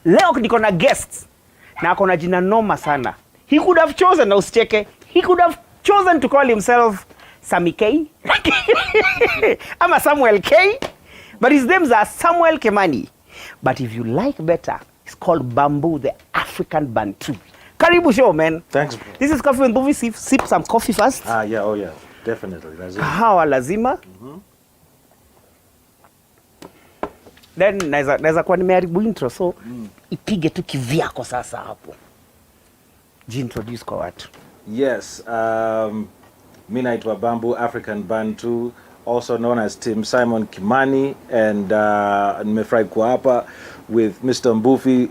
Leo niko na guests na ako na jina noma sana. He could have chosen, na usicheke, he could have chosen to call himself Sammy K. I'm a Samuel K. But his names are Samuel Kimani. But if you like better, it's called Bamboo, the African Bantu. Karibu show, man. Thanks, bro. This is Coffee and Movie. Sip some coffee first. Yeah, oh yeah, definitely. Kahawa lazima. Then naweza kuwa nimeharibu intro, so ipige tu kivyako sasa hapo. Introduce kwa watu. Yes, mi naitwa Bamboo, African Bantu, also known as Tim Simon Kimani, and nimefurahi kuwa hapa with Mr. Mbuvi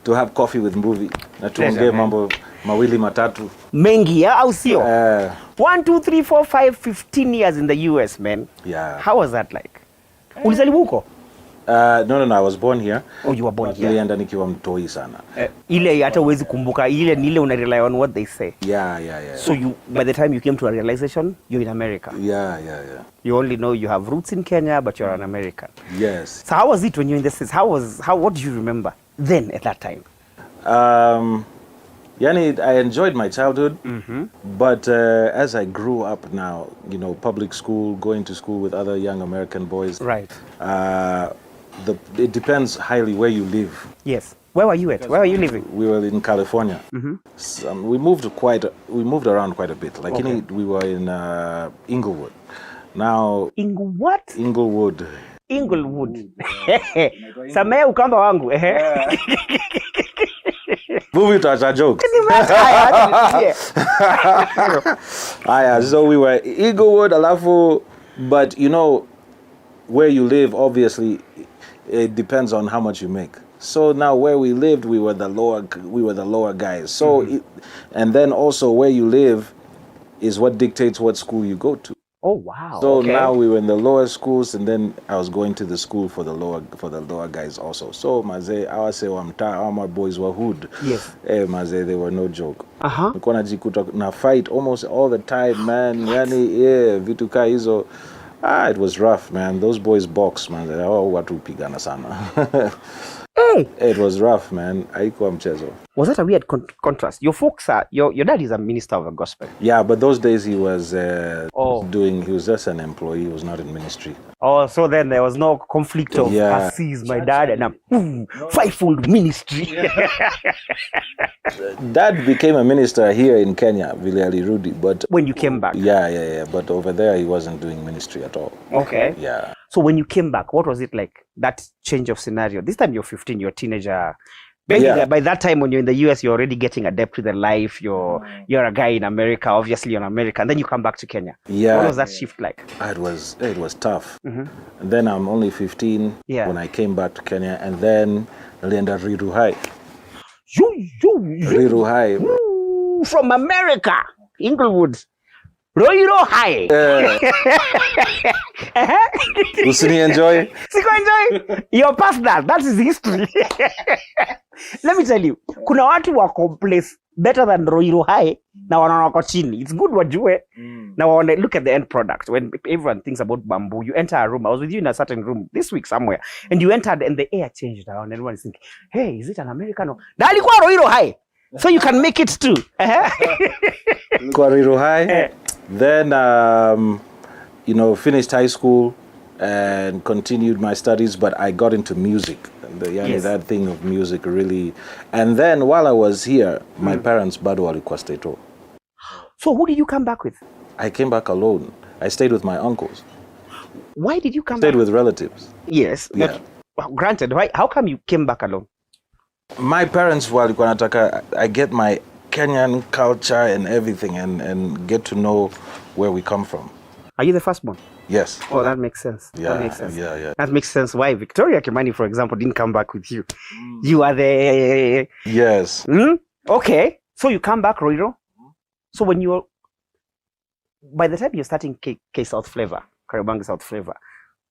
to have coffee with Mbuvi na tuongee mambo mawili matatu mengi ya au sio? 1 2 3 4 5 15 years in the US, man. Yeah. How was that like? Ulizaliwa huko? No, I was born here. Oh, you were born here. Nilienda nikiwa mtoi sana. Ile hata huwezi kumbuka, ile ni ile una rely on what they say. Yeah. So by the time you came to a realization, you're in America. Yeah. You only know you have roots in Kenya, but you're an American. Yes. So how was it when you're in the States? What do you remember then at that time? I enjoyed my childhood, but as I grew up now, public school, going to school with other young American boys. Right. It depends highly where you live. Yes. Where were you at? Where were you living? We were in California. We moved around quite a bit. Like we were in Inglewood. Now. Inglewood. Inglewood. Samea ukamba wangu. Movie to a joke. So we were Inglewood, alafu, but where you live, obviously, it depends on how much you make. So now where we lived, we were the lower guys. So, and then also where you live is what dictates what school you go to. Oh wow! So now we were in the lower schools, and then I was going to the school for the lower guys also. So maze, I was say all my boys were hood. Yes. Maze, they were no joke. Nilikuwa najikuta na fight almost all the time, man. Vitu ka hizo. It was rough, man. Those boys box, man. Watu pigana sana. Hey. It was rough, man. Haikuwa mchezo. Was that a weird contrast? Your folks your dad is a minister of the gospel. Yeah, but those days he was he was just an employee. He was not in ministry. Oh, so then there was no conflict of sees my dad and a fivefold ministry. Dad became a minister here in Kenya, Vile Rudi, but when you came back. Yeah. But over there he wasn't doing ministry at all. Okay. Yeah. So when you came back, what was it like? That change of scenario. This time you're 15, you're a teenager. By that time when you're in the US, you're already getting adept to the life. You're a guy in America, obviously you're an American. And then you come back to Kenya. Yeah. What was that shift like? It was tough. And then I'm only 15 when I came back to Kenya, and then nilienda Riru High. Riru High. From America, Inglewood. Roiro High. Usini enjoy? Siko enjoy. You're past that. That is history. Let me tell you, kuna watu wako place better than Roiro High na wanaona wako chini. It's good wajue. Now look at the end product. When everyone thinks about Bamboo, you enter a room. I was with you in a certain room this week somewhere, and you entered and the air changed around. Everyone is thinking, hey, is it an American? Na alikuwa Roiro High. So you can make it too. Kwa Roiro High. Then, finished high school and continued my studies, but I got into music. That thing of music really. And then while I was here, my parents bado walikuwa stato. So who did you come back with? I came back alone. I stayed with my uncles. Why did you come back? Stayed with relatives. Yes. Yeah. But granted, why? How come you came back alone? My parents walikuwa nataka I get my Kenyan culture and everything and get to know where we come from. Are you the firstborn? Yes. Oh, that makes sense. Yeah, that makes sense. Yeah. That makes sense why Victoria Kimani, for example, didn't come back with you. You are the... Yes. Okay. So you come back, Roiro. So by the time you're starting K South Flavor, Kariobangi South Flavor,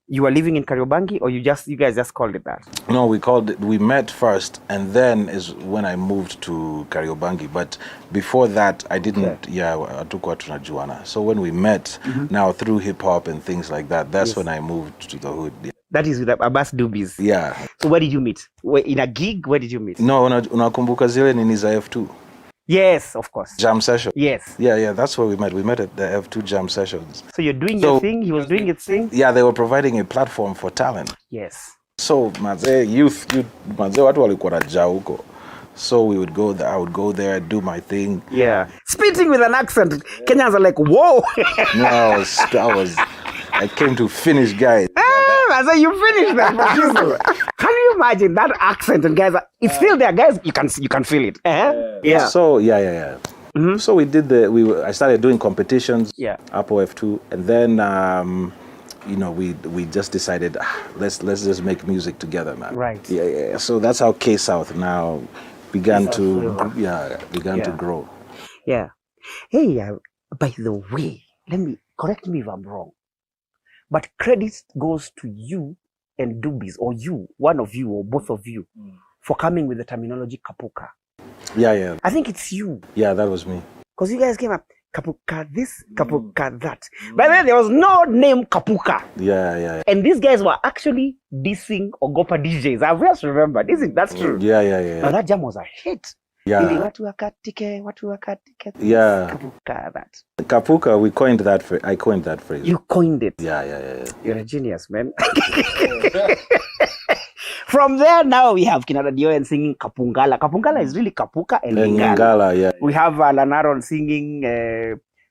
you were living in Kariobangi, or you guys just called it that? No, we met first, and then is when I moved to Kariobangi. But before that, I didn't, hatukuwa tunajuana. So when we met, now through hip hop and things like that, that's when I moved to the hood. That is with Abbas Dubis. Yeah. So where did you meet? In a gig? Where did you meet? No, unakumbuka zile nini za F2? Yes, of course. Jam session. Yes. Yeah, that's where we met. We met at the F2 jam sessions. So you're doing your thing, he was doing his thing? Yeah, they were providing a platform for talent. Yes. So youth, watu walikuwa wanajaa huko. So we would go there, I would go there, do my thing. Yeah. Spitting with an accent. Kenyans are like, whoa. No, I came to finish, guys. So you finished that. Can you imagine that accent? And guys, it's still there, guys. You can feel it. Yeah. So yeah. Mm-hmm. So we did I started doing competitions. Yeah. Apple F2, and then we just decided let's just make music together, man. Right. Yeah. So that's how K South now began to grow. Yeah. Hey, by the way, correct me if I'm wrong, but credit goes to you and Dubis, or you, one of you, or both of you, for coming with the terminology Kapuka. Yeah. I think it's you. Yeah, that was me. Because you guys came up, Kapuka this, Kapuka that. But then there was no name Kapuka. Yeah. And these guys were actually dissing Ogopa DJs. I just remember. That's true. Yeah. But that jam was a hit. Yeah. Watu wakatike. Yeah. Kapuka that. Kapuka, I coined that phrase. You coined it. Yeah. You're a genius, man. From there, now we have Kinada Dioen singing Kapungala. Kapungala is really Kapuka and Lingala. Yeah. We have Lanaron singing,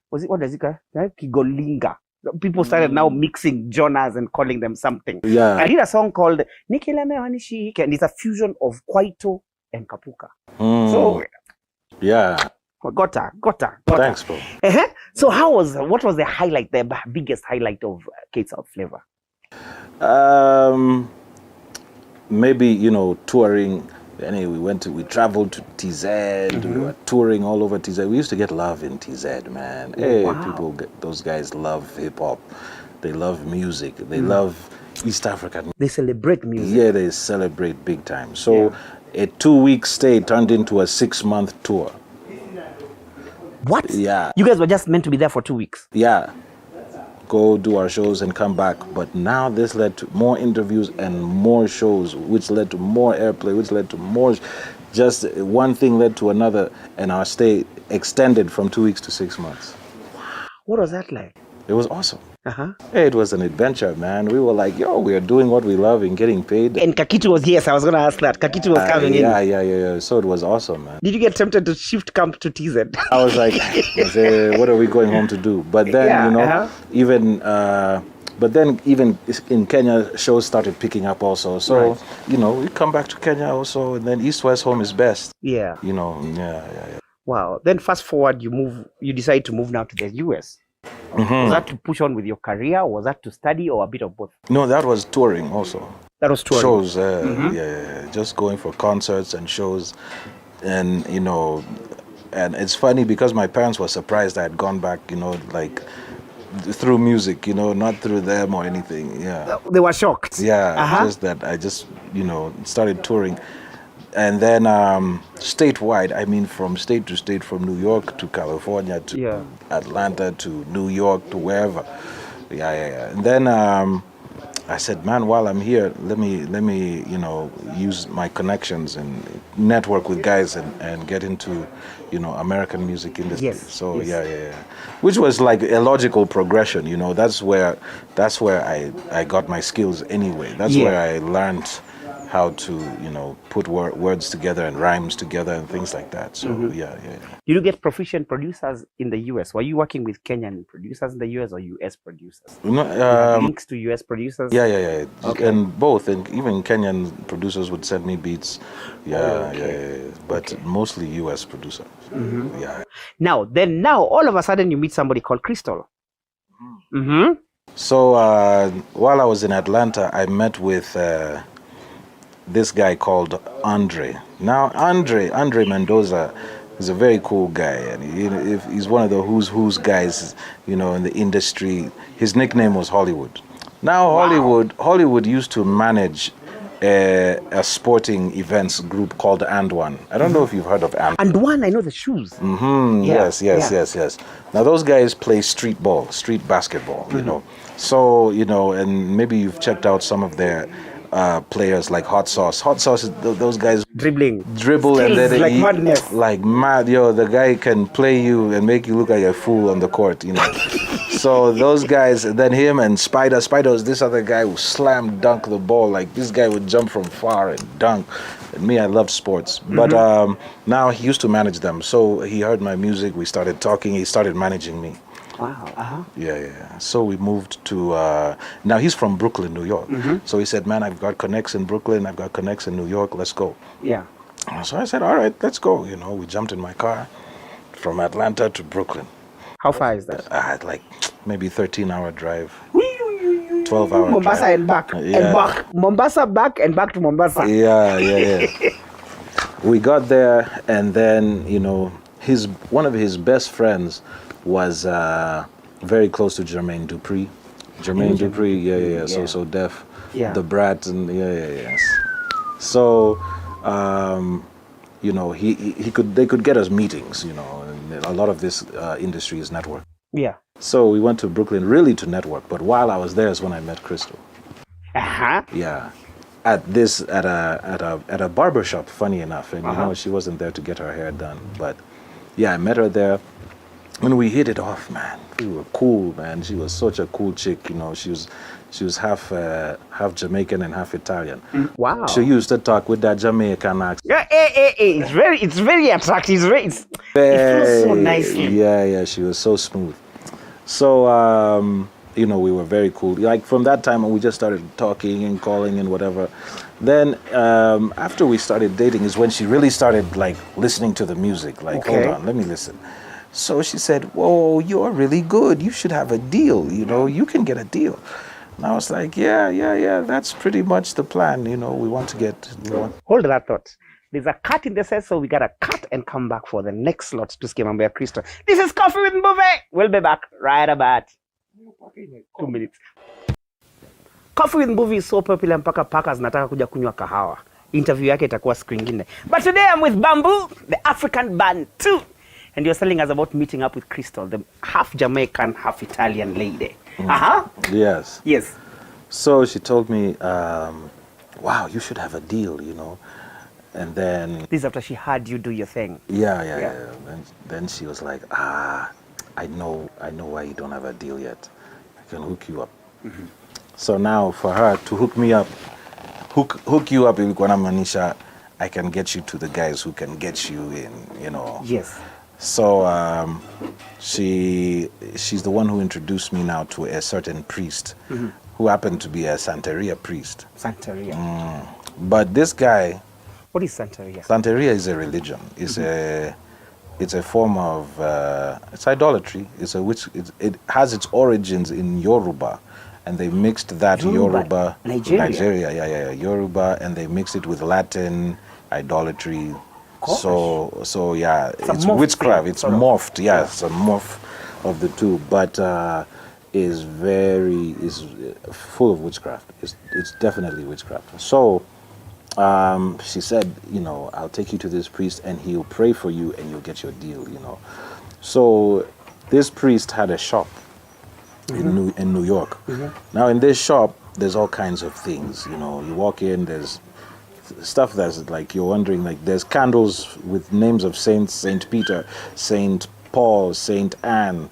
what does it call? Kigolinga. People started now mixing genres and calling them something. Yeah. I did a song called Nikileme Wanishike, and it's a fusion of Kwaito and Kapuka. So, yeah. Gota. Thanks, bro. So what was the highlight, the biggest highlight of K South Flavor? Maybe, touring. Anyway, we traveled to TZ. We were touring all over TZ. We used to get love in TZ, man. Hey, wow. Those guys love hip hop. They love music. They love East African. They celebrate music. Yeah, they celebrate big time. So a 2-week stay turned into a 6-month tour. What? Yeah. You guys were just meant to be there for 2 weeks? Yeah. Go do our shows and come back. But now this led to more interviews and more shows, which led to more airplay, which led to more. Just one thing led to another, and our stay extended from 2 weeks to 6 months. What was that like? It was awesome. Hey, it was an adventure, man. We were like, we are doing what we love and getting paid. And Kakitu was, yes, I was going to ask that. Kakitu was coming in. Yeah. So it was awesome, man. Did you get tempted to shift camp to TZ? I was like, what are we going home to do? But then, even in Kenya, shows started picking up also. So, we come back to Kenya also, and then East-West home is best. Yeah. Yeah. Wow. Then fast forward, you decide to move now to the US. Was that to push on with your career, or was that to study, or a bit of both? No, that was touring also. That was touring. Shows, just going for concerts and shows, and and it's funny because my parents were surprised I had gone back, like through music, not through them or anything. Yeah, they were shocked. Yeah, just that I just started touring. And then statewide, I mean from state to state, from New York to California to Atlanta to New York to wherever. Yeah. And then I said, man, while I'm here, let me use my connections and network with guys and get into American music industry. Yes. So yeah. Which was like a logical progression, that's where I got my skills anyway. That's where I learned how to, put words together and rhymes together and things like that. So, yeah. Did you get proficient producers in the US? Were you working with Kenyan producers in the US or US producers? Links to US producers? Yeah. Okay. And both. And even Kenyan producers would send me beats. Yeah. But mostly US producers. Yeah. Now, all of a sudden you meet somebody called Crystal. So, while I was in Atlanta, I met with this guy called Andre. Now, Andre Mendoza is a very cool guy, and he's one of the who's guys, in the industry. His nickname was Hollywood. Now, Hollywood used to manage a sporting events group called And One. I don't know if you've heard of And. And one, I know the shoes. Yes. Now those guys play street basketball, you know. So, you know, and maybe you've checked out some of their players like Hot Sauce. Hot Sauce, those guys Dribble skills, and then like madness. like mad. Yo, the guy can play you and make you look like a fool on the court, you know. So those guys, and then him and Spider was this other guy who slam dunk the ball. Like this guy would jump from far and dunk. And me, I loved sports, but now he used to manage them. So he heard my music. We started talking. He started managing me. Wow. Yeah. So we moved to, now he's from Brooklyn, New York. So he said, man, I've got connects in Brooklyn, I've got connects in New York, let's go. Yeah. So I said, all right, let's go. You know, we jumped in my car from Atlanta to Brooklyn. How far is that? I had like maybe 13-hour drive, 12-hour Mombasa drive. and back. Yeah. And back. Mombasa back and back to Mombasa. Yeah. We got there, and then, you know, one of his best friends was very close to Jermaine Dupri. Yeah. So Def, Yeah. the Brat, and yes. So, you know, they could get us meetings, you know, and a lot of this industry is network. Yeah. So we went to Brooklyn really to network, but while I was there is when I met Crystal. Yeah. At a barber shop, funny enough, and you know, she wasn't there to get her hair done, but yeah, I met her there. And we hit it off, man. We were cool, man. She was such a cool chick, you know. She was half Jamaican and half Italian. Wow. She used to talk with that Jamaican accent. Yeah, it's very attractive. It feels so nicely. Yeah. She was so smooth. So you know, we were very cool. Like from that time, we just started talking and calling and whatever. Then after we started dating is when she really started like listening to the music. Like, hold on, let me listen. So she said, whoa, you're really good. You should have a deal. You know, you can get a deal. And I was like, yeah. That's pretty much the plan. You know, we want to get... Hold that thought. There's a cut in the set, so we got to cut and come back for the next slot to Skimambe Crystal. This is Coffee with Mbuve. We'll be back right about 2 minutes. Coffee with Mbuve is so popular mpaka paka zinataka kuja kunywa kahawa. Interview yake itakuwa siku ingine. But today I'm with Bamboo, the African band too. And you're telling us about meeting up with Crystal, the half Jamaican, half Italian lady. Yes. Yes. So she told me, wow, you should have a deal, you know. And then... This is after she heard you do your thing. Yeah. And then she was like, I know why you don't have a deal yet. I can hook you up. So now for her to hook me up, hook you up, ilikuwa inamaanisha I can get you to the guys who can get you in, you know. Yes. So she's the one who introduced me now to a certain priest who happened to be a Santeria priest. Santeria. But this guy... What is Santeria? Santeria is a religion. It's a form of... it's idolatry. It has its origins in Yoruba. And they mixed that Yoruba... Nigeria, Yoruba, and they mixed it with Latin idolatry. Gosh. So yeah, it's witchcraft. It's morphed. Yeah, it's a morph of the two, but is full of witchcraft. It's definitely witchcraft. So she said, you know, I'll take you to this priest and he'll pray for you and you'll get your deal, you know. So this priest had a shop in New York. Now in this shop, there's all kinds of things, you know. You walk in, there's stuff that's like you're wondering, like there's candles with names of saints, Saint Peter, Saint Paul, Saint Anne,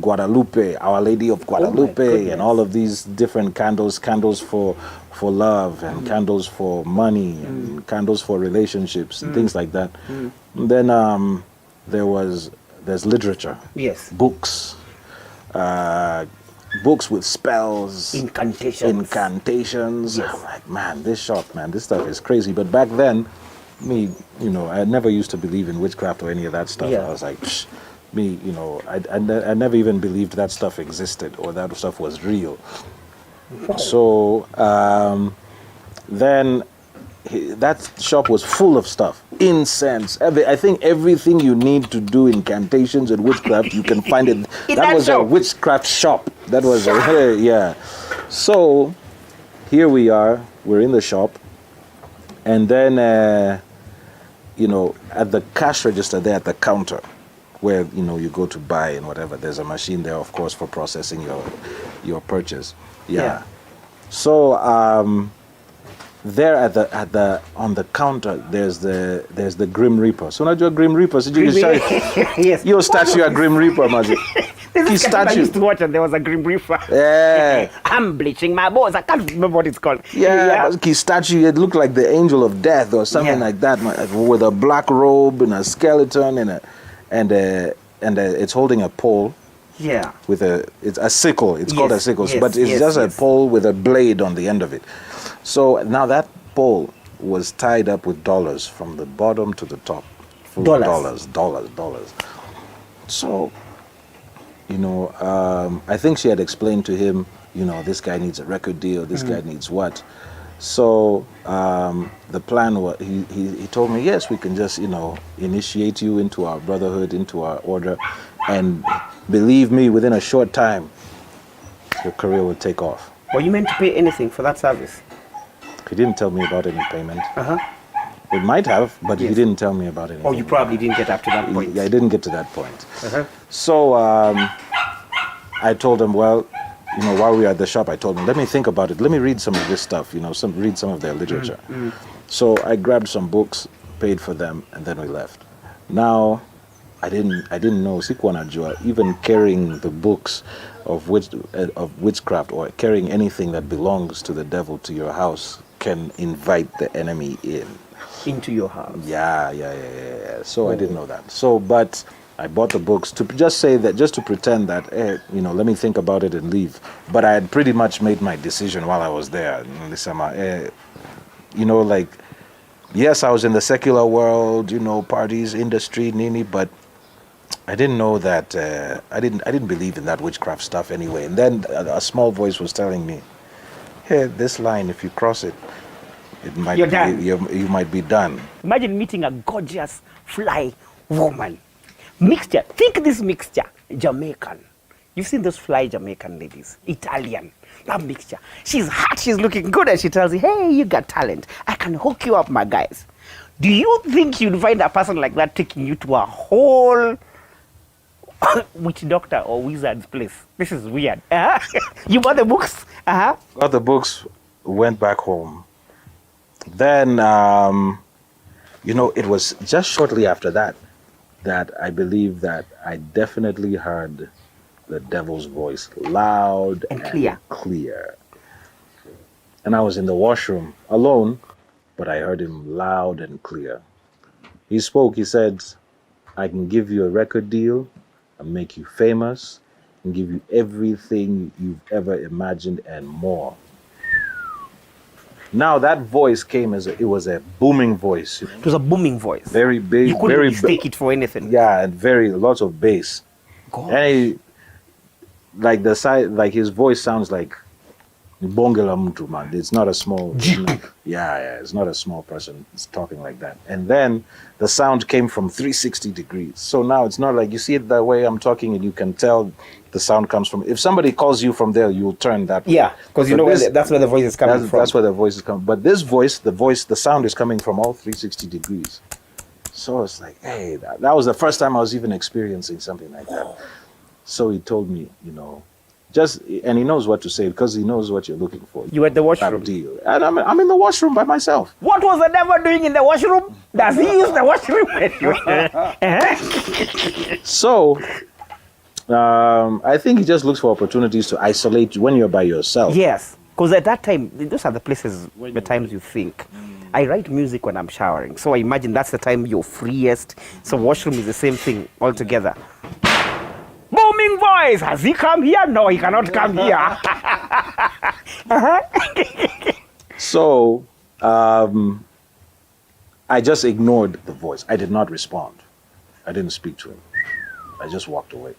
Guadalupe, Our Lady of Guadalupe, and all of these different candles for love, and candles for money, and candles for relationships, and things like that. And then there's literature. Yes. Books. Books with spells, incantations. Yes. I'm like, man, this shop, man, this stuff is crazy. But back then, me, you know, I never used to believe in witchcraft or any of that stuff. Yeah. I was like, me, you know, I never even believed that stuff existed or that stuff was real. So then that shop was full of stuff. Incense. I think everything you need to do incantations and witchcraft, you can find it. That was a witchcraft shop. That was yeah. So here we are. We're in the shop. And then, you know, at the cash register there at the counter, where, you know, you go to buy and whatever, there's a machine there, of course, for processing your purchase. Yeah. So there on the counter, there's the Grim Reaper. So not your Grim Reaper. So you Yes. Your statue a Grim Reaper, magic. This is I used to watch and there was a Grim Reaper. Yeah. I'm bleaching my balls. I can't remember what it's called. Yeah. His statue, it looked like the angel of death or something like that, with a black robe and a skeleton and it's holding a pole. Yeah. It's a sickle. It's called a sickle, yes, but it's just a pole with a blade on the end of it. So now that pole was tied up with dollars from the bottom to the top. Dollars. So, you know, I think she had explained to him, you know, this guy needs a record deal. This guy needs what? So the plan was, he told me, yes, we can just, you know, initiate you into our brotherhood, into our order, and believe me, within a short time, your career will take off. Were you meant to pay anything for that service? He didn't tell me about any payment. Uh-huh. It might have, but he didn't tell me about anything. Oh, you probably didn't get up to that point. I didn't get to that point. Uh-huh. So I told him, well, you know, while we were at the shop, I told him, let me think about it. Let me read some of this stuff, you know, read some of their literature. So I grabbed some books, paid for them, and then we left. Now, I didn't know Sikwanajua, even carrying the books of witchcraft or carrying anything that belongs to the devil to your house can invite the enemy into your house. Yeah. So I didn't know that. So, but I bought the books to just say that, just to pretend that, you know, let me think about it and leave. But I had pretty much made my decision while I was there. You know, like, yes, I was in the secular world, you know, parties, industry, nini, but I didn't know that. I didn't believe in that witchcraft stuff anyway. And then a small voice was telling me, hey, this line, if you cross it, You're done. You might be done. Imagine meeting a gorgeous fly woman. Mixture. Think this mixture. Jamaican. You've seen those fly Jamaican ladies. Italian. That mixture. She's hot. She's looking good. And she tells you, hey, you got talent. I can hook you up, my guys. Do you think you'd find a person like that taking you to a whole witch doctor or wizard's place? This is weird. You bought the books? Got the books, went back home. Then, you know, it was just shortly after that I believe that I definitely heard the devil's voice loud and clear. And I was in the washroom alone, but I heard him loud and clear. He spoke, he said, I can give you a record deal and make you famous and give you everything you've ever imagined and more. Now that voice came it was a booming voice. You know? It was a booming voice. Very big. You couldn't mistake it for anything. Yeah, and lots of bass. God. And his voice sounds like Bongela Mtu, man. It's not a small. It's not a small person. It's talking like that. And then the sound came from 360 degrees. So now it's not like you see it that way I'm talking and you can tell the sound comes from. If somebody calls you from there, you'll turn that way. Yeah, because you know that's where the voice is coming from. That's where the voice is coming. But this voice, the sound is coming from all 360 degrees. So it's like, hey, that was the first time I was even experiencing something like that. So he told me, you know, and he knows what to say because he knows what you're looking for. You at the washroom? Deal. And I'm in the washroom by myself. What was the devil doing in the washroom? Does he use the washroom? So, I think he just looks for opportunities to isolate you when you're by yourself. Yes, because at that time, those are the places, the times you think. I write music when I'm showering, so I imagine that's the time you're freest. So washroom is the same thing altogether. Booming voice! Has he come here? No, he cannot come here. So, I just ignored the voice. I did not respond. I didn't speak to him. I just walked away.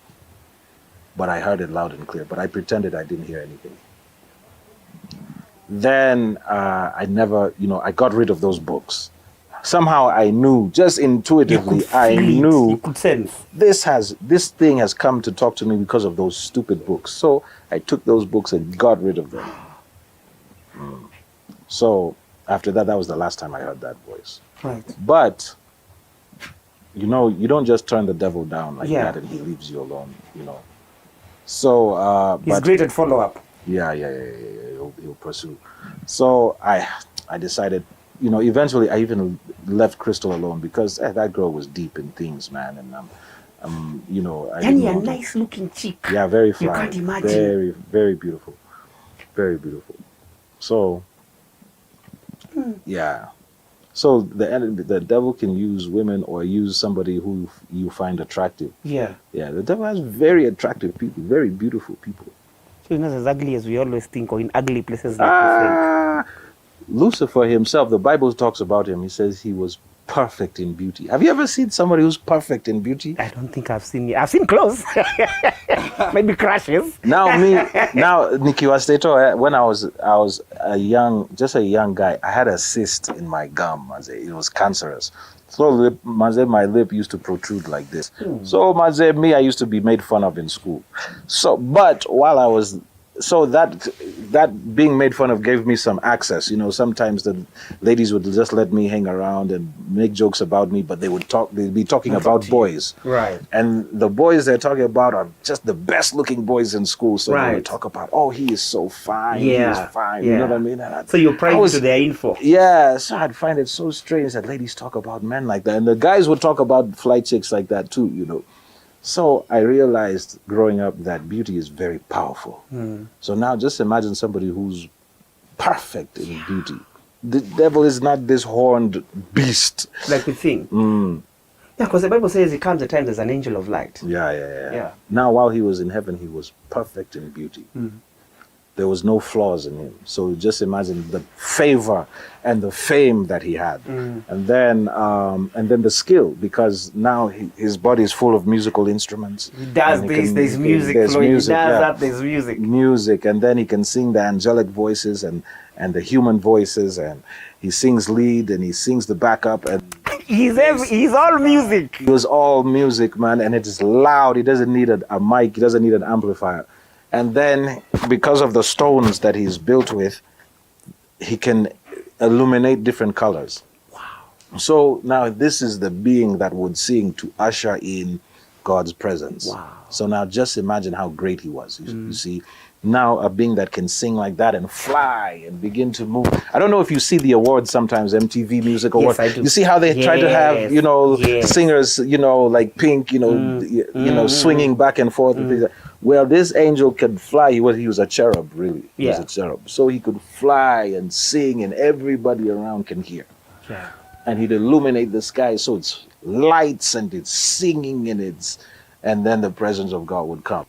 But I heard it loud and clear, but I pretended I didn't hear anything. Then I got rid of those books. Somehow I knew, just intuitively, I knew you could sense. This thing has come to talk to me because of those stupid books. So I took those books and got rid of them. So After that, that was the last time I heard that voice. Right. But, you know, you don't just turn the devil down like Yeah. that and he leaves you alone, you know. So, He's great at follow-up. Yeah. He'll pursue. So I decided, you know, eventually I even left Crystal alone because that girl was deep in things, man. And, you know, I And didn't a want to- nice-looking chick. Yeah, very fly. You can't imagine. Very, very beautiful. Very beautiful. So, yeah. So the devil can use women or use somebody who you find attractive. Yeah. Yeah, the devil has very attractive people, very beautiful people. So he's not as ugly as we always think, or in ugly places like we think. Lucifer himself, the Bible talks about him. He says he was perfect in beauty. Have you ever seen somebody who's perfect in beauty? I don't think I've seen it. I've seen close. Maybe crashes. Now Nikki Wasteto, when I was a young guy, I had a cyst in my gum. It was cancerous. So my lip used to protrude like this. So I used to be made fun of in school. So, but while I was that being made fun of gave me some access. You know, sometimes the ladies would just let me hang around and make jokes about me, but they'd be talking about boys. Right. And the boys they're talking about are just the best looking boys in school. So they Right. would talk about, oh, he is so fine. Yeah. He is fine. Yeah. You know what I mean? And So you're I privy was- to their info. Yeah, so I'd find it so strange that ladies talk about men like that. And the guys would talk about fly chicks like that too, you know. So I realized growing up that beauty is very powerful. So now just imagine somebody who's perfect in beauty. The devil is not this horned beast. Like we think. Yeah, because the Bible says he comes at times as an angel of light. Yeah. Now while he was in heaven, he was perfect in beauty. There was no flaws in him. So just imagine the favor and the fame that he had, and then the skill, because now his body is full of musical instruments. He does And this, there's music there's flowing. music, He does yeah. that, there's music. Music, and then he can sing the angelic voices and the human voices, and he sings lead and he sings the backup, and He's all music. it was all music, man, and it is loud. He doesn't need a mic. He doesn't need an amplifier. And then, because of the stones that he's built with, he can illuminate different colors. Wow. So now this is the being that would sing to usher in God's presence. Wow. So now just imagine how great he was. You see, now a being that can sing like that and fly and begin to move. I don't know if you see the awards sometimes, MTV Music Awards. Yes, I do. You see how they try to have, you know, singers, you know, like Pink, you know, you know, swinging back and forth. And things like. Well, this angel could fly. He was a cherub, really. He was a cherub. So he could fly and sing, and everybody around can hear. Yeah. And he'd illuminate the sky, so it's lights and it's singing and then the presence of God would come.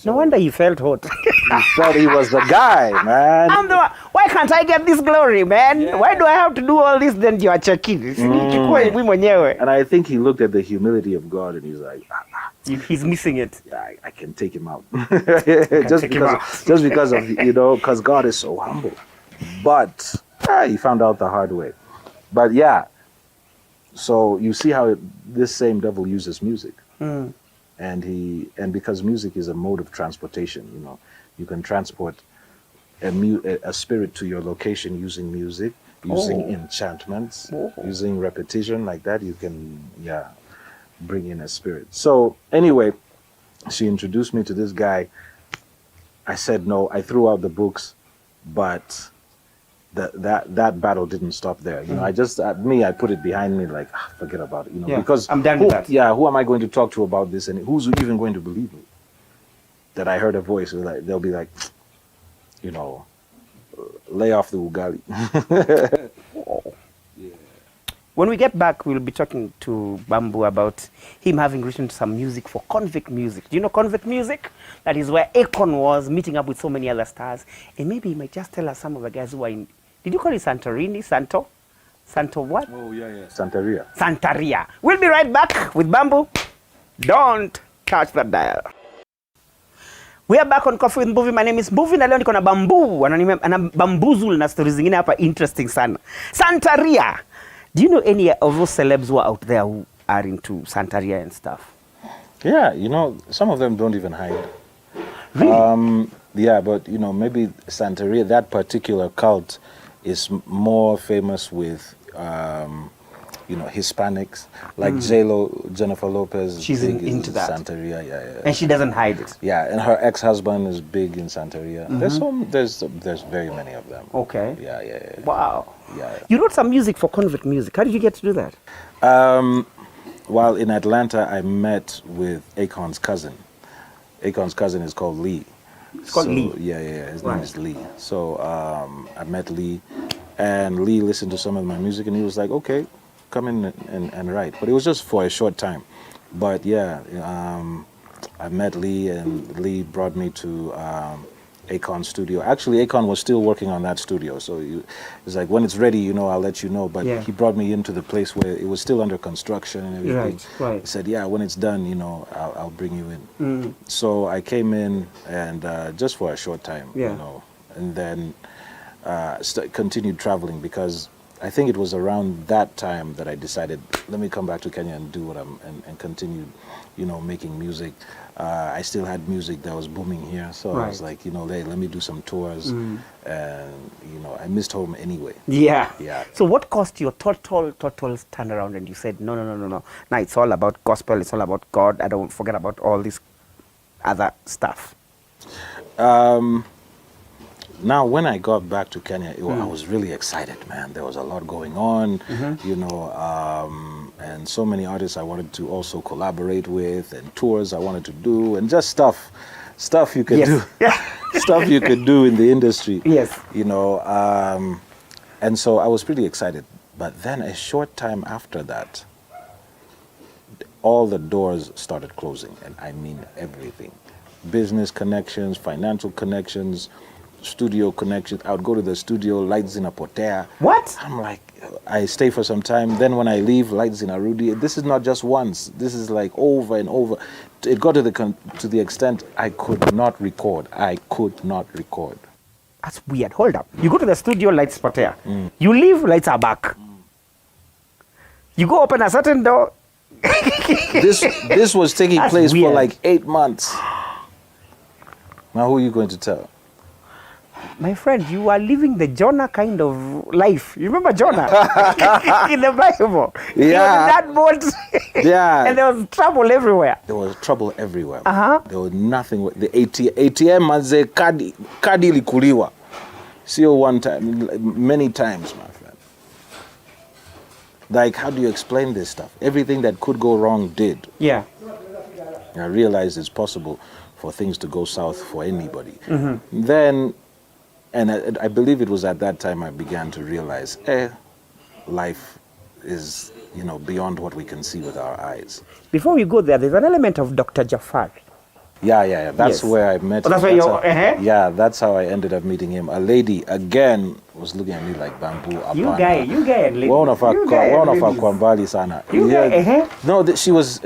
No wonder you felt hot. He thought he was the guy, man. I'm the one. Why can't I get this glory, man? Why do I have to do all this? Then you are checking. And I think he looked at the humility of God and he's like, He's missing it. I can take him out. just because of, you know, because God is so humble. But he found out the hard way. But yeah, so you see how this same devil uses music. And because music is a mode of transportation, you know, you can transport a spirit to your location using music, using enchantments, using repetition like that. You can, bring in a spirit. So anyway, she introduced me to this guy. I said no. I threw out the books, but that battle didn't stop there. You know, I put it behind me, like forget about it. You know, because I'm done with that. Yeah, who am I going to talk to about this, and who's even going to believe me? That I heard a voice. Like they'll be like, you know, lay off the ugali. When we get back, we'll be talking to Bamboo about him having written some music for convict music. Do you know convict music? That is where Akon was meeting up with so many other stars. And maybe he might just tell us some of the guys who are in... Did you call it Santorini? Santo what? Oh, yeah. Santeria. Santeria. We'll be right back with Bamboo. Don't touch that dial. We are back on Coffee with Mbuvi. My name is Mbuvi na leo niko na Bamboo. Anabambuzul na stories zingine hapa interesting sana. Santeria. Do you know any of those celebs who are out there who are into Santeria and stuff? Yeah, you know, some of them don't even hide. Really? Yeah, but, you know, maybe Santeria, that particular cult, is more famous with Hispanics, like J-Lo, Jennifer Lopez. She's big into that. Santeria, yeah. And she doesn't hide it. Yeah, and her ex-husband is big in Santeria. There's very many of them. Okay. Yeah. Wow. Yeah. You wrote some music for Convict Music. How did you get to do that? While in Atlanta, I met with Akon's cousin. Akon's cousin is called Lee. It's called Lee. Yeah. His name is Lee. So I met Lee, and Lee listened to some of my music, and he was like, "Okay, come in and write." But it was just for a short time. But yeah, I met Lee, and Lee brought me to Akon's studio. Actually, Akon was still working on that studio, so it's like, when it's ready, I'll let you know. But he brought me into the place where it was still under construction and everything. Right. He said, yeah, when it's done, I'll bring you in. So I came in, and just for a short time, and then continued traveling, because I think it was around that time that I decided, let me come back to Kenya and do what and continue, making music. I still had music that was booming here, so I was like, hey, let me do some tours, and I missed home anyway. Yeah. Yeah. So what caused your total turnaround, and you said, no. Now it's all about gospel, it's all about God, I don't forget about all this other stuff. Now, when I got back to Kenya, I was really excited, man. There was a lot going on, and so many artists I wanted to also collaborate with, and tours I wanted to do, and just stuff you could do, stuff you could do in the industry. Yes. And so I was pretty excited. But then a short time after that, all the doors started closing, and I mean everything. Business connections, financial connections, studio connections. I would go to the studio, lights in a potea. What? I'm like, I stay for some time. Then when I leave, lights in a Rudy. This is not just once. This is like over and over. It got to the extent I could not record. That's weird. Hold up. You go to the studio, lights potea. You leave, lights are back. You go open a certain door. This was taking That's place weird. for like 8 months. Now who are you going to tell? My friend, you are living the Jonah kind of life. You remember Jonah in the Bible? He was in that boat. Yeah. And there was trouble everywhere. There was trouble everywhere. Uh-huh. There was nothing. The ATM manze kadi likuliwa. Sio one time, many times, my friend. Like, how do you explain this stuff? Everything that could go wrong did. Yeah. I realized it's possible for things to go south for anybody. Then, and I believe it was at that time I began to realize, life is, beyond what we can see with our eyes. Before we go there's an element of Dr. Jafar. Yeah. That's where I met him. That's where you're... Yeah, that's how I ended up meeting him. A lady, again, was looking at me like bamboo. You guy and lady. One of our kwambali sana. You guy, No, she was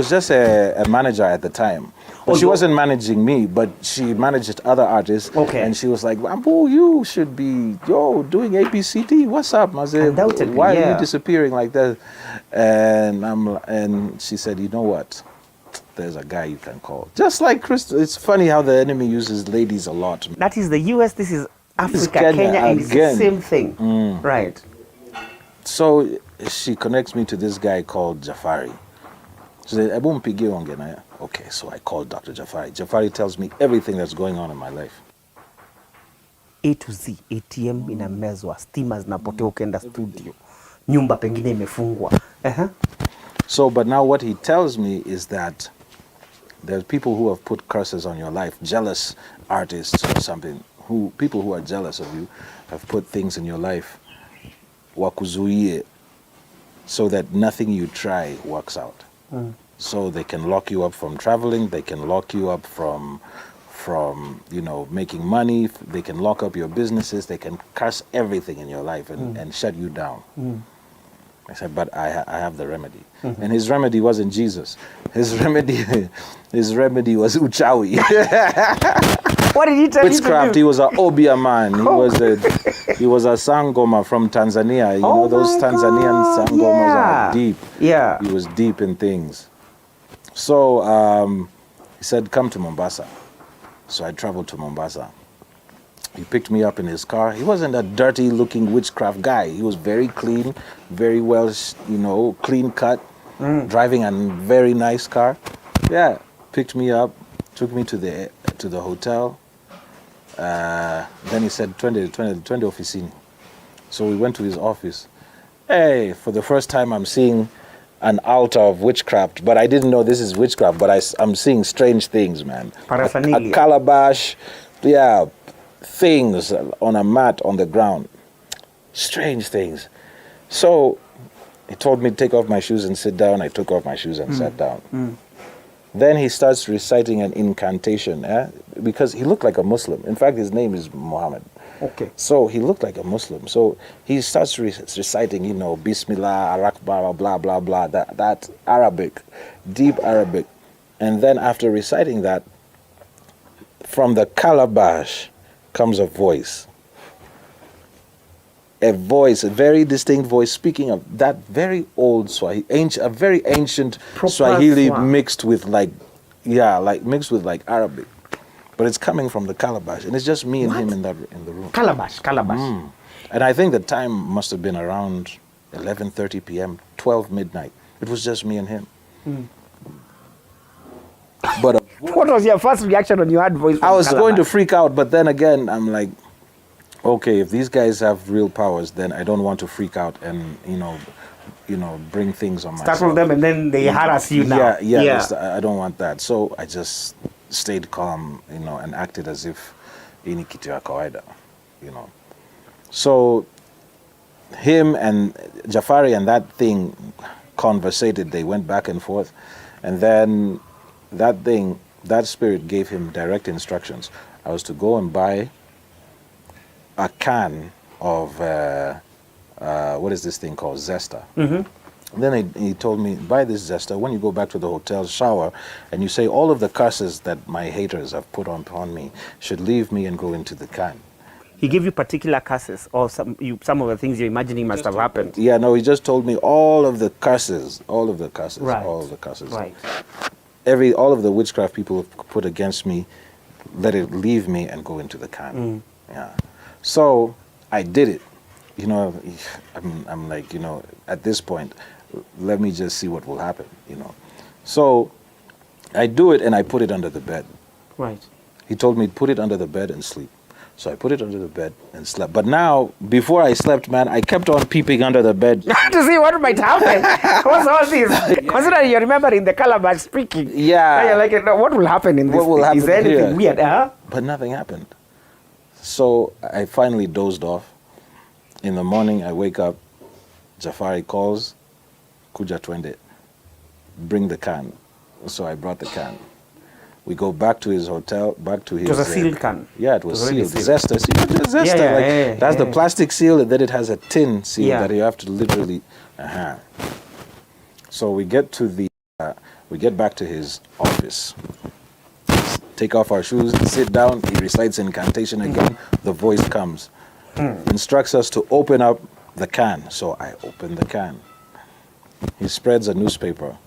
just a manager at the time. But she wasn't managing me, but she managed other artists. Okay. And she was like, Bamboo, you should be doing ABCD. What's up? I said, Undoubtedly, why are you disappearing like that? And she said, you know what? There's a guy you can call. Just like Crystal. It's funny how the enemy uses ladies a lot. That is the US, this is Africa, Kenya and it's the again. same thing. Right. So she connects me to this guy called Jafari. She said, Ebu mpigie onge naye. Okay, so I called Dr. Jafari. Jafari tells me everything that's going on in my life. A to Z, ATM inamezwa, stima zinapotea ukienda studio, nyumba pengine imefungwa. So, but now what he tells me is that there's people who have put curses on your life, jealous artists or something, people who are jealous of you have put things in your life, wakuzuie, so that nothing you try works out. So they can lock you up from traveling, they can lock you up from making money, they can lock up your businesses, they can curse everything in your life and shut you down. I said, but I have the remedy. And his remedy wasn't Jesus. His remedy was uchawi. What did he tell Witchcraft. you to do? He was an Obia man. He was a Sangoma from Tanzania. You know, those Tanzanian Sangomas are deep. Yeah. He was deep in things. So he said, come to Mombasa. So I traveled to Mombasa. He picked me up in his car. He wasn't a dirty-looking witchcraft guy. He was very clean, very well, clean cut, driving a very nice car. Yeah, picked me up, took me to the hotel. Then he said, 20 officini. So we went to his office. Hey, for the first time I'm seeing an altar of witchcraft, but I didn't know this is witchcraft, but I'm seeing strange things, man. Paraphernalia. A calabash, yeah, things on a mat on the ground. Strange things. So he told me to take off my shoes and sit down. I took off my shoes and sat down. Then he starts reciting an incantation, because he looked like a Muslim. In fact, his name is Muhammad. Okay. So he looked like a Muslim. So he starts reciting, Bismillah, Ar-Akbar, blah, blah, blah, that Arabic, deep Arabic. And then after reciting that, from the calabash comes a voice. A very distinct voice speaking of that very old Swahili, a very ancient Swahili mixed with mixed with Arabic. But it's coming from the calabash, and it's just me and him in the room. Calabash. And I think the time must have been around 11:30 p.m., 12 midnight. It was just me and him. But what was your first reaction when you heard voice from I was Calabash? going to freak out, but then again, I'm like, okay, if these guys have real powers, then I don't want to freak out and bring things on myself. Start with them, and then they harass you now. Yeah. I don't want that. So I just stayed calm, and acted as if ini kitu ya kawaida, So him and Jafari and that thing conversated. They went back and forth, and then that spirit gave him direct instructions. I was to go and buy a can of what is this thing called? Zesta. Then he told me, buy this Zesta. When you go back to the hotel, shower, and you say all of the curses that my haters have put upon me should leave me and go into the can. He gave you particular curses, or some of the things you're imagining must have happened. Yeah, no, he just told me all of the curses, Right. all of the curses. Right. All of the witchcraft people have put against me, let it leave me and go into the can. Yeah. So I did it. I'm like, at this point, let me just see what will happen, So I do it and I put it under the bed. Right. He told me to put it under the bed and sleep. So I put it under the bed and slept. But now, before I slept, man, I kept on peeping under the bed. To see what might happen. What's all this? Considering you remember in the calabash speaking. Yeah. You're like, what will happen in this? What will happen Is there anything here? weird? But nothing happened. So I finally dozed off. In the morning, I wake up. Jafari calls, Kuja twende, bring the can. So I brought the can. We go back to his hotel, back to his... It was a sealed can. Yeah, it was sealed. Sealed. Zesta. See, Zesta, that's the plastic seal, and then it has a tin seal that you have to literally... So we get back to his office. Take off our shoes, sit down, he recites incantation again, the voice comes. Instructs us to open up the can. So I open the can. He spreads a newspaper.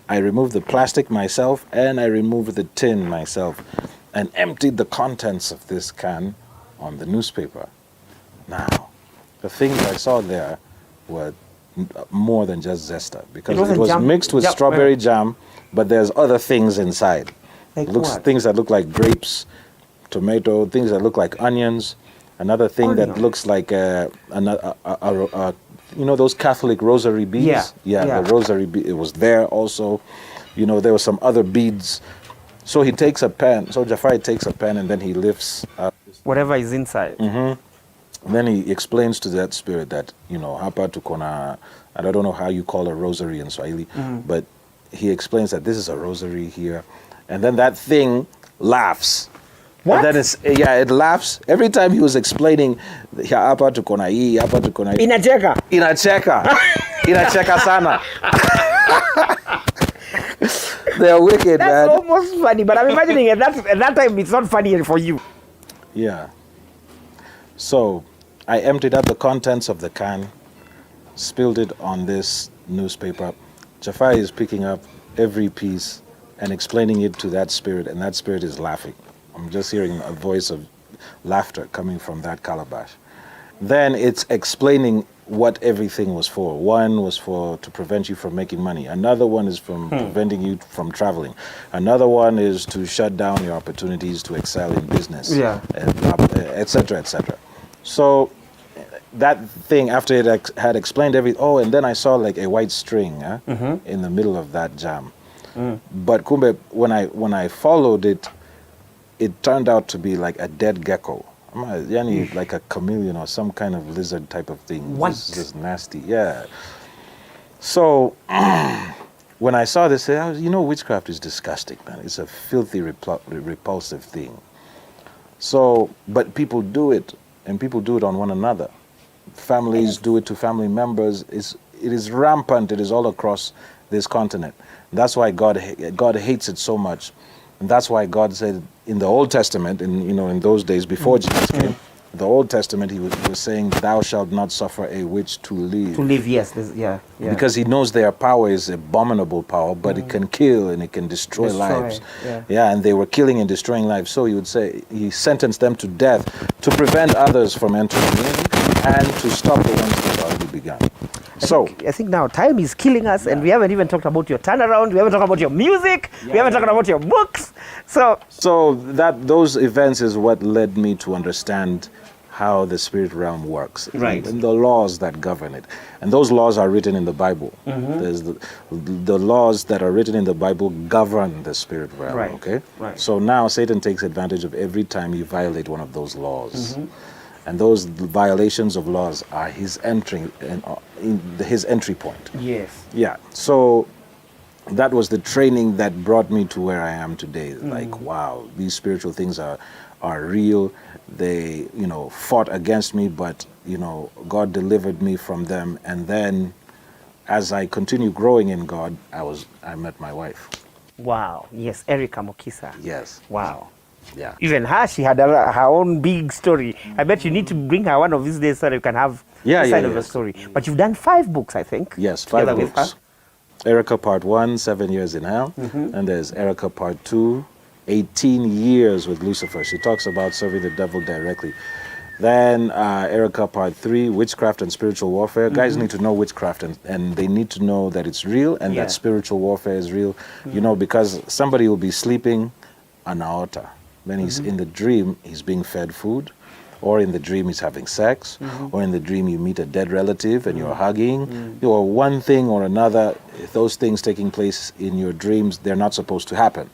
I removed the plastic myself and I removed the tin myself and emptied the contents of this can on the newspaper. Now, the things I saw there were more than just Zesta, because it was mixed with strawberry jam, but there's other things inside. Like Things that look like grapes, tomato, things that look like onions. Another thing that looks like those Catholic rosary beads. The rosary bead. It was there also. There were some other beads. So he takes a pen. So Jafari takes a pen and then he lifts up whatever is inside. Then he explains to that spirit that hapa tukona. I don't know how you call a rosary in Swahili, but he explains that this is a rosary here, and then that thing laughs. What? And then it laughs. Every time he was explaining, hapa tukona hii, hapa tukona hii. Inacheka sana. They're wicked, man. That's almost funny, but I'm imagining at that time it's not funny for you. Yeah. So I emptied out the contents of the can, spilled it on this newspaper. Jafari is picking up every piece and explaining it to that spirit, and that spirit is laughing. I'm just hearing a voice of laughter coming from that calabash. Then it's explaining what everything was for. One was to prevent you from making money. Another one is from preventing you from traveling. Another one is to shut down your opportunities to excel in business, et cetera, et cetera. So that thing, after it had explained everything, and then I saw like a white string in the middle of that jam. But kumbe, when I followed it, it turned out to be like a dead gecko. Yani like a chameleon or some kind of lizard type of thing. What? Just nasty, yeah. So when I saw this, I was, witchcraft is disgusting, man. It's a filthy, repulsive thing. So, but people do it, and people do it on one another. Families do it to family members. It is rampant. It is all across this continent. That's why God hates it so much. And that's why God said in the Old Testament, in those days before Jesus came, the Old Testament, he was saying, "Thou shalt not suffer a witch to live." To live, yes, yeah. Because he knows their power is abominable power, but it can kill and it can destroy lives. Yeah, and they were killing and destroying lives. So he would say he sentenced them to death to prevent others from entering in and to stop the ones that already began. I think now time is killing us, and we haven't even talked about your turnaround. We haven't talked about your music. We haven't talked about your books. So those events is what led me to understand how the spirit realm works, right? And the laws that govern it. And those laws are written in the Bible. There's the laws that are written in the Bible govern the spirit realm. Right. Okay. Right. So now Satan takes advantage of every time you violate one of those laws. And those violations of laws are his entry his entry point. Yes. Yeah. So that was the training that brought me to where I am today. Like, wow, these spiritual things are real. They, fought against me, but God delivered me from them. And then, as I continue growing in God, I met my wife. Wow. Yes, Erica Mokisa. Yes. Wow. Yeah. Even her, she had her own big story. I bet you need to bring her one of these days so that you can have this side of the story. But you've done 5 books, I think. Yes, 5 books. Erica Part 1, 7 years in hell. And there's Erica Part 2, 18 years with Lucifer. She talks about serving the devil directly. Then Erica Part 3, witchcraft and spiritual warfare. Guys need to know witchcraft and they need to know that it's real and that spiritual warfare is real. Because somebody will be sleeping on an altar. When he's in the dream, he's being fed food, or in the dream he's having sex, or in the dream you meet a dead relative and you're hugging, or one thing or another. Those things taking place in your dreams, they're not supposed to happen.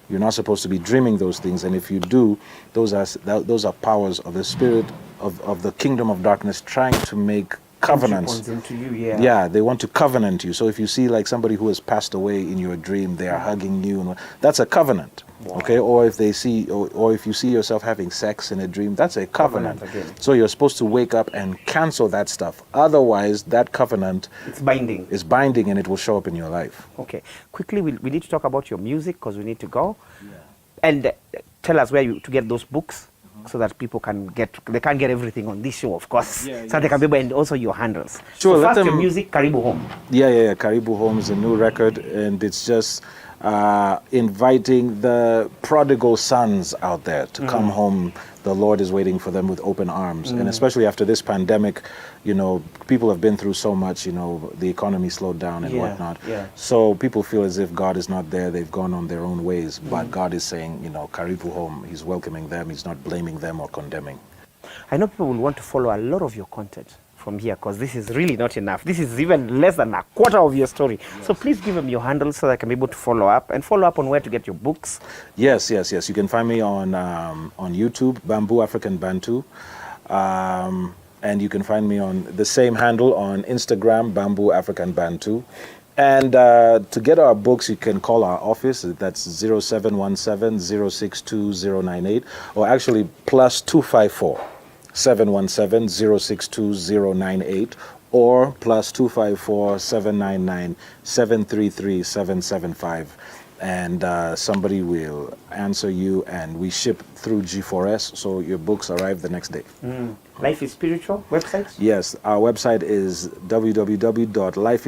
You're not supposed to be dreaming those things, and if you do, those are powers of the spirit of the kingdom of darkness trying to make covenants into you, they want to covenant you. So if you see like somebody who has passed away in your dream, they are hugging you, and that's a covenant. Okay, or if they see, or if you see yourself having sex in a dream, that's a covenant. So you're supposed to wake up and cancel that stuff. Otherwise, that covenant is binding, and it will show up in your life. Okay, quickly, we need to talk about your music because we need to go, and tell us where to get those books. So that people can't get everything on this show, of course. So they can be able, and also your handles. Sure. So first, your music, Karibu Home. Yeah. Karibu Home is a new record, and it's just inviting the prodigal sons out there to come home. The Lord is waiting for them with open arms, and especially after this pandemic, people have been through so much. The economy slowed down and whatnot. So people feel as if God is not there. They've gone on their own ways, but God is saying, Karibu Home. He's welcoming them. He's not blaming them or condemning. I know people will want to follow a lot of your content from here because this is really not enough. This is even less than a quarter of your story. So please give them your handles so that I can be able to follow up on where to get your books. Yes. You can find me on YouTube, Bamboo African Bantu. And you can find me on the same handle on Instagram, Bamboo African Bantu. And to get our books, you can call our office. That's 0717-062-098, or actually +254 717-062-098, or +254 799 733 775. And somebody will answer you, and we ship through G4S, so your books arrive the next day. Life is Spiritual website? Yes, our website is www.lifeis